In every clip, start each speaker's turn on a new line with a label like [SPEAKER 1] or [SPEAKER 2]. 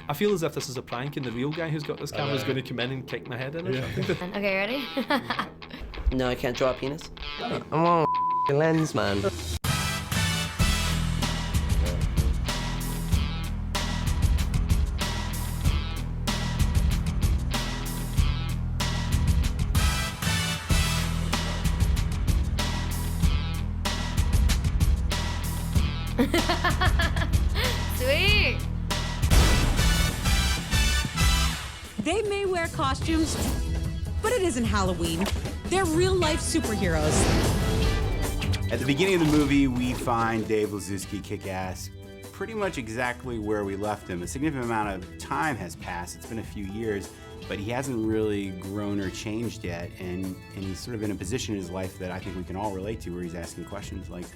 [SPEAKER 1] I feel as if this is a prank and the real guy who's got this camera is going to come in and kick my head in or something.
[SPEAKER 2] Okay, ready?
[SPEAKER 3] No, I can't draw a penis. I'm on a lens, man.
[SPEAKER 2] Sweet!
[SPEAKER 4] They may wear costumes, but it isn't Halloween. They're real-life superheroes.
[SPEAKER 5] At the beginning of the movie, we find Dave Lazuski, Kick-Ass, pretty much exactly where we left him. A significant amount of time has passed. It's been a few years, but he hasn't really grown or changed yet, and he's sort of in a position in his life that I think we can all relate to, where he's asking questions like,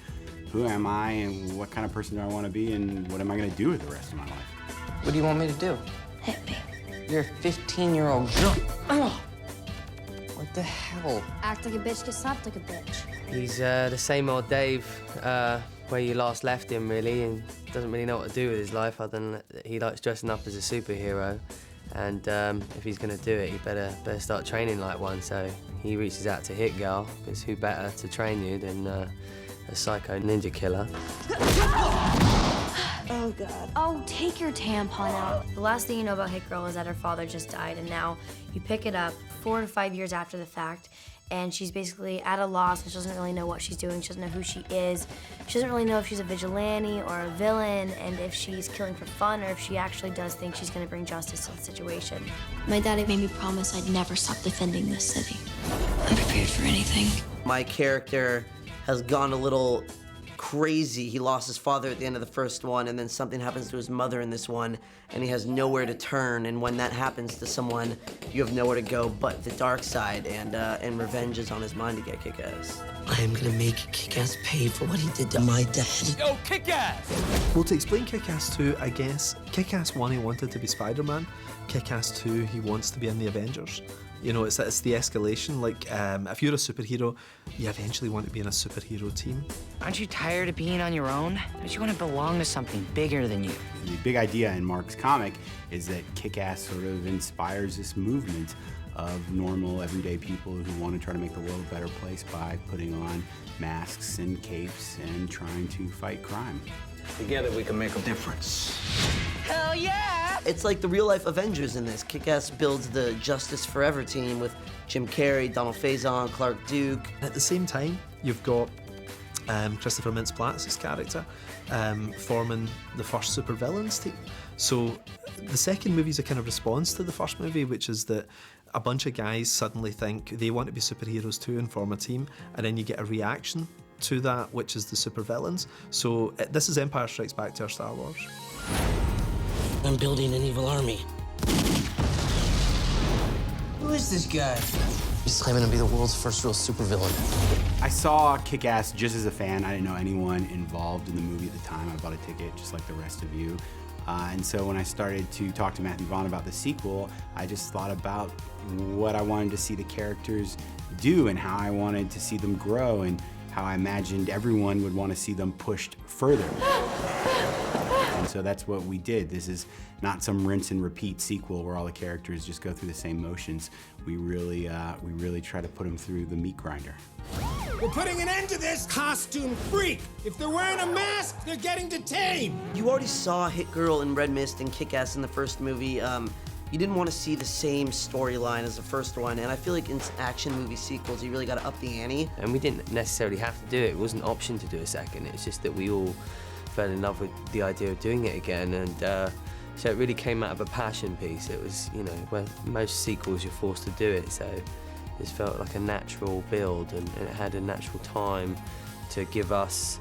[SPEAKER 5] who am I, and what kind of person do I want to be, and what am I going to do with the rest of my life?
[SPEAKER 3] What do you want me to do?
[SPEAKER 2] Hit me.
[SPEAKER 3] You're a 15-year-old girl. Oh. What the hell?
[SPEAKER 2] Act like a bitch, get slapped like a bitch.
[SPEAKER 6] He's the same old Dave, where you last left him, really, and doesn't really know what to do with his life other than that he likes dressing up as a superhero. And if he's gonna do it, he better start training like one. So he reaches out to Hit Girl, because who better to train you than a psycho ninja killer?
[SPEAKER 2] Oh, God. Oh, take your tampon out. The last thing you know about Hit Girl is that her father just died, and now you pick it up 4 to 5 years after the fact, and she's basically at a loss, and she doesn't really know what she's doing. She doesn't know who she is. She doesn't really know if she's a vigilante or a villain, and if she's killing for fun, or if she actually does think she's gonna bring justice to the situation.
[SPEAKER 7] My daddy made me promise I'd never stop defending this city. I'm prepared for anything.
[SPEAKER 3] My character has gone a little crazy. He lost his father at the end of the first one, and then something happens to his mother in this one, and he has nowhere to turn. And when that happens to someone, you have nowhere to go but the dark side, and revenge is on his mind to get Kick-Ass. I am gonna make Kick-Ass pay for what he did to my dad.
[SPEAKER 1] Yo, Kick-Ass! Well, to explain Kick-Ass 2, I guess, Kick-Ass 1, he wanted to be Spider-Man. Kick-Ass 2, he wants to be in the Avengers. You know, it's the escalation. Like, if you're a superhero, you eventually want to be in a superhero team.
[SPEAKER 8] Aren't you tired of being on your own? Don't you want to belong to something bigger than you?
[SPEAKER 5] The big idea in Mark's comic is that Kick-Ass sort of inspires this movement of normal, everyday people who want to try to make the world a better place by putting on masks and capes and trying to fight crime.
[SPEAKER 9] Together we can make a difference.
[SPEAKER 8] Hell yeah!
[SPEAKER 3] It's like the real-life Avengers in this. Kick-Ass builds the Justice Forever team with Jim Carrey, Donald Faison, Clark Duke.
[SPEAKER 1] At the same time, you've got Christopher Mintz-Platz's character forming the first supervillains team. So the second movie is a kind of response to the first movie, which is that a bunch of guys suddenly think they want to be superheroes too and form a team, and then you get a reaction to that, which is the supervillains. So this is Empire Strikes Back to our Star Wars.
[SPEAKER 3] I'm building an evil army. Who is this guy? He's claiming to be the world's first real supervillain.
[SPEAKER 5] I saw Kick-Ass just as a fan. I didn't know anyone involved in the movie at the time. I bought a ticket just like the rest of you. And so when I started to talk to Matthew Vaughn about the sequel, I just thought about what I wanted to see the characters do and how I wanted to see them grow and how I imagined everyone would want to see them pushed further. And so that's what we did. This is not some rinse and repeat sequel where all the characters just go through the same motions. We really try to put them through the meat grinder.
[SPEAKER 10] We're putting an end to this costume freak. If they're wearing a mask, they're getting detained.
[SPEAKER 3] You already saw Hit Girl and Red Mist and Kick-Ass in the first movie. You didn't want to see the same storyline as the first one, and I feel like in action movie sequels, you really got to up the ante.
[SPEAKER 6] And we didn't necessarily have to do it. It wasn't an option to do a second. It's just that we all fell in love with the idea of doing it again, and so it really came out of a passion piece. It was, you know, where most sequels you're forced to do it, so this felt like a natural build, and it had a natural time to give us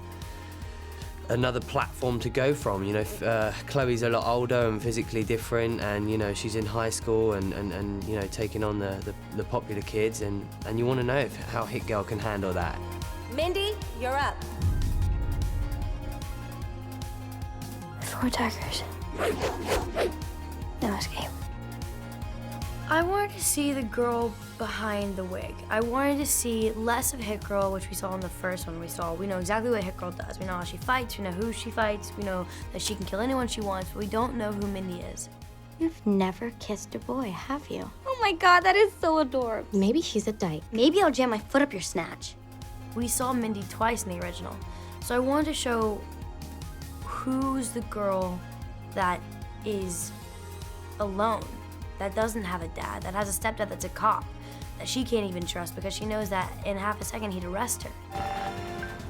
[SPEAKER 6] another platform to go from. You know, Chloe's a lot older and physically different, and you know, she's in high school and you know, taking on the popular kids, and you want to know how Hit Girl can handle that.
[SPEAKER 2] Mindy, you're up.
[SPEAKER 7] 4 attackers. No escape.
[SPEAKER 2] I wanted to see the girl behind the wig. I wanted to see less of Hit Girl, which we saw in the first one. We know exactly what Hit Girl does. We know how she fights, we know who she fights, we know that she can kill anyone she wants, but we don't know who Mindy is. You've never kissed a boy, have you?
[SPEAKER 7] Oh my god, that is so adorable.
[SPEAKER 2] Maybe she's a dyke. Maybe I'll jam my foot up your snatch. We saw Mindy twice in the original, so I wanted to show who's the girl that is alone, that doesn't have a dad, that has a stepdad that's a cop, that she can't even trust because she knows that in half a second he'd arrest her.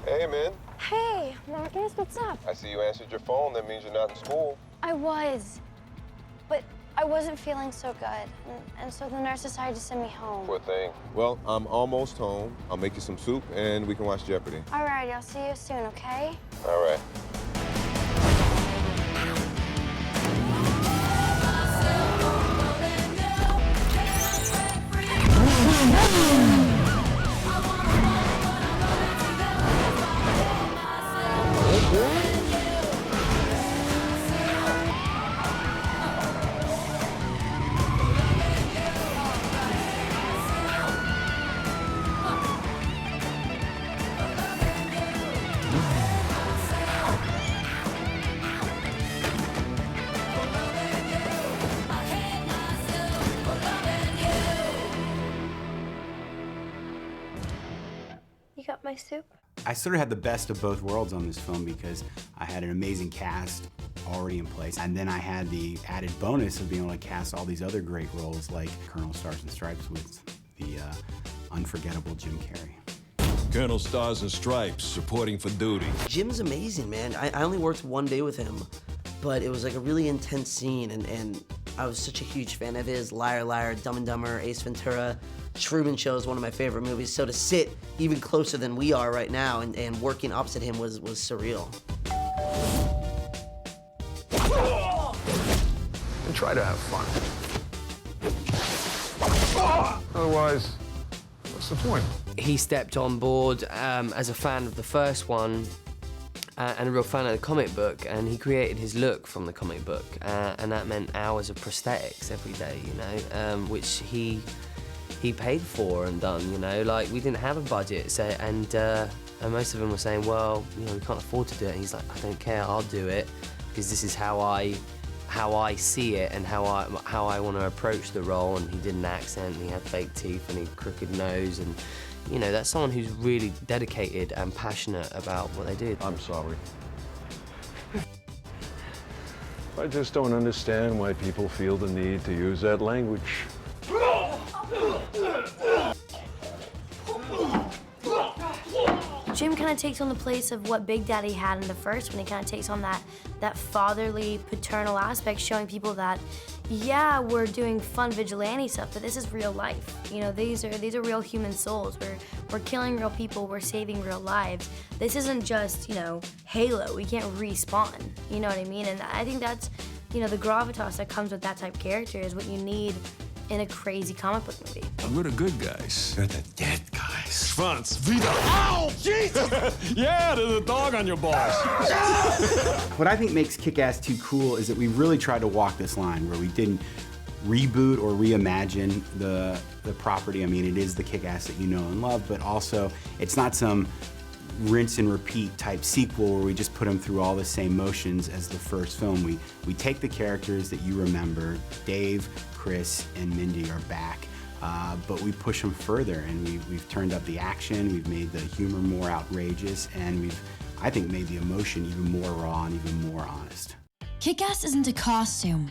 [SPEAKER 11] Hey, man.
[SPEAKER 7] Hey, Marcus, what's up?
[SPEAKER 11] I see you answered your phone. That means you're not in school.
[SPEAKER 7] I was, but I wasn't feeling so good, and so the nurse decided to send me home.
[SPEAKER 11] Poor thing. Well, I'm almost home. I'll make you some soup, and we can watch Jeopardy.
[SPEAKER 7] All right, I'll see you soon, okay?
[SPEAKER 11] All right.
[SPEAKER 2] You got my soup?
[SPEAKER 5] I sort of had the best of both worlds on this film because I had an amazing cast already in place, and then I had the added bonus of being able to cast all these other great roles like Colonel Stars and Stripes with the unforgettable Jim Carrey.
[SPEAKER 12] Colonel Stars and Stripes, reporting for duty.
[SPEAKER 3] Jim's amazing, man. I only worked one day with him, but it was like a really intense scene, and I was such a huge fan of his. Liar Liar, Dumb and Dumber, Ace Ventura, Truman Show is one of my favorite movies. So to sit even closer than we are right now and working opposite him was surreal.
[SPEAKER 11] And try to have fun. Otherwise, what's the point?
[SPEAKER 6] He stepped on board as a fan of the first one and a real fan of the comic book, and he created his look from the comic book, and that meant hours of prosthetics every day, you know, which he paid for and done, you know, like we didn't have a budget, so and most of them were saying, well, you know, we can't afford to do it. And he's like, I don't care, I'll do it because this is how I see it and how I want to approach the role. And he did an accent, and he had fake teeth, and he had a crooked nose, and you know, that's someone who's really dedicated and passionate about what they do.
[SPEAKER 11] I'm sorry. I just don't understand why people feel the need to use that language.
[SPEAKER 2] Jim kind of takes on the place of what Big Daddy had in the first one. He kind of takes on that fatherly, paternal aspect, showing people that, yeah, we're doing fun vigilante stuff, but this is real life. You know, these are real human souls. We're killing real people. We're saving real lives. This isn't just, you know, Halo. We can't respawn. You know what I mean? And I think that's, you know, the gravitas that comes with that type of character is what you need in a crazy comic book movie.
[SPEAKER 12] We're the good guys. They're the dead guys. Franz, wieder. Ow, Jesus! Yeah, there's a dog on your balls.
[SPEAKER 5] What I think makes Kick-Ass 2 cool is that we really tried to walk this line where we didn't reboot or reimagine the property. I mean, it is the Kick-Ass that you know and love, but also it's not some rinse and repeat type sequel where we just put them through all the same motions as the first film. We take the characters that you remember. Dave, Chris, and Mindy are back, but we push them further, and we've turned up the action, we've made the humor more outrageous, and we've, I think, made the emotion even more raw and even more honest.
[SPEAKER 7] Kick-Ass isn't a costume.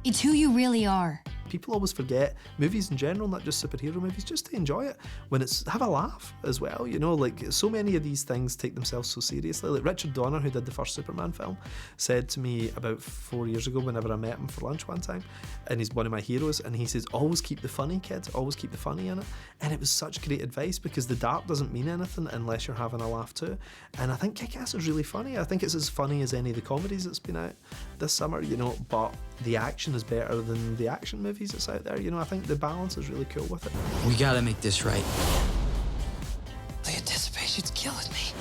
[SPEAKER 7] It's who you really are.
[SPEAKER 1] People always forget movies in general, not just superhero movies, just to enjoy it when it's have a laugh as well. You know, like so many of these things take themselves so seriously. Like Richard Donner, who did the first Superman film, said to me about 4 years ago whenever I met him for lunch one time, and he's one of my heroes, and he says, always keep the funny, kids, always keep the funny in it. And it was such great advice because the dark doesn't mean anything unless you're having a laugh too. And I think Kick-Ass is really funny. I think it's as funny as any of the comedies that's been out this summer, you know, but the action is better than the action movies that's out there. You know, I think the balance is really cool with it.
[SPEAKER 13] We gotta make this right.
[SPEAKER 8] The anticipation's killing me.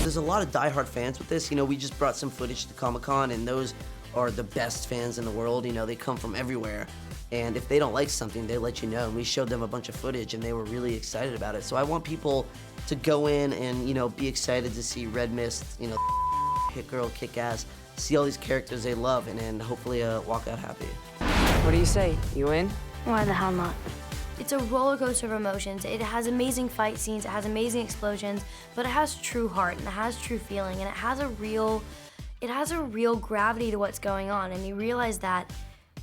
[SPEAKER 3] There's a lot of diehard fans with this. You know, we just brought some footage to Comic-Con, and those are the best fans in the world. You know, they come from everywhere. And if they don't like something, they let you know. And we showed them a bunch of footage, and they were really excited about it. So I want people to go in and, you know, be excited to see Red Mist, you know, Hit Girl, Kick-Ass, see all these characters they love and hopefully walk out happy.
[SPEAKER 8] What do you say? You in?
[SPEAKER 7] Why the hell not?
[SPEAKER 2] It's a roller coaster of emotions. It has amazing fight scenes, it has amazing explosions, but it has true heart and it has true feeling and it has a real gravity to what's going on, and you realize that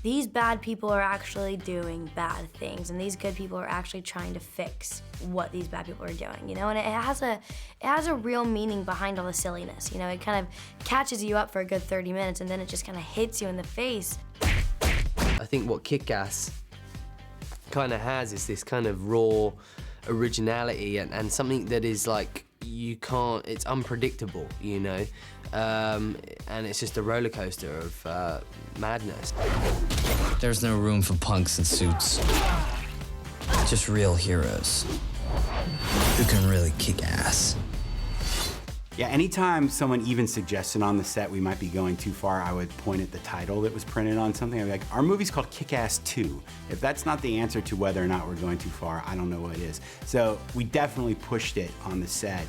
[SPEAKER 2] these bad people are actually doing bad things and these good people are actually trying to fix what these bad people are doing, you know? And it has a real meaning behind all the silliness, you know? It kind of catches you up for a good 30 minutes and then it just kind of hits you in the face.
[SPEAKER 6] I think what Kick-Ass kind of has is this kind of raw originality and something that is like, it's unpredictable, you know? And it's just a roller coaster of madness.
[SPEAKER 13] There's no room for punks in suits. Just real heroes who can really kick ass.
[SPEAKER 5] Yeah, anytime someone even suggested on the set we might be going too far, I would point at the title that was printed on something. I'd be like, our movie's called Kick-Ass 2. If that's not the answer to whether or not we're going too far, I don't know what is. So we definitely pushed it on the set.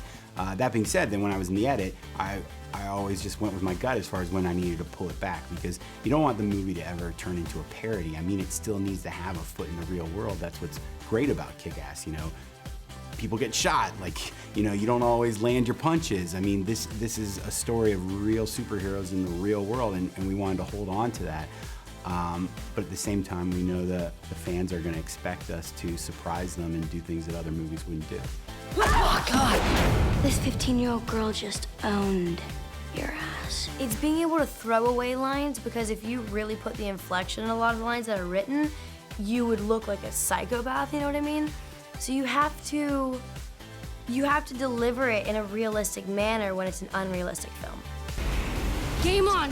[SPEAKER 5] That being said, then when I was in the edit, I always just went with my gut as far as when I needed to pull it back, because you don't want the movie to ever turn into a parody. I mean, it still needs to have a foot in the real world. That's what's great about Kick-Ass, you know? People get shot, like, you know, you don't always land your punches. I mean, this is a story of real superheroes in the real world, and we wanted to hold on to that. But at the same time, we know that the fans are gonna expect us to surprise them and do things that other movies wouldn't do.
[SPEAKER 7] Oh, God! This 15-year-old girl just owned your ass.
[SPEAKER 2] It's being able to throw away lines, because if you really put the inflection in a lot of the lines that are written, you would look like a psychopath, you know what I mean? So you have to deliver it in a realistic manner when it's an unrealistic film.
[SPEAKER 4] Game on!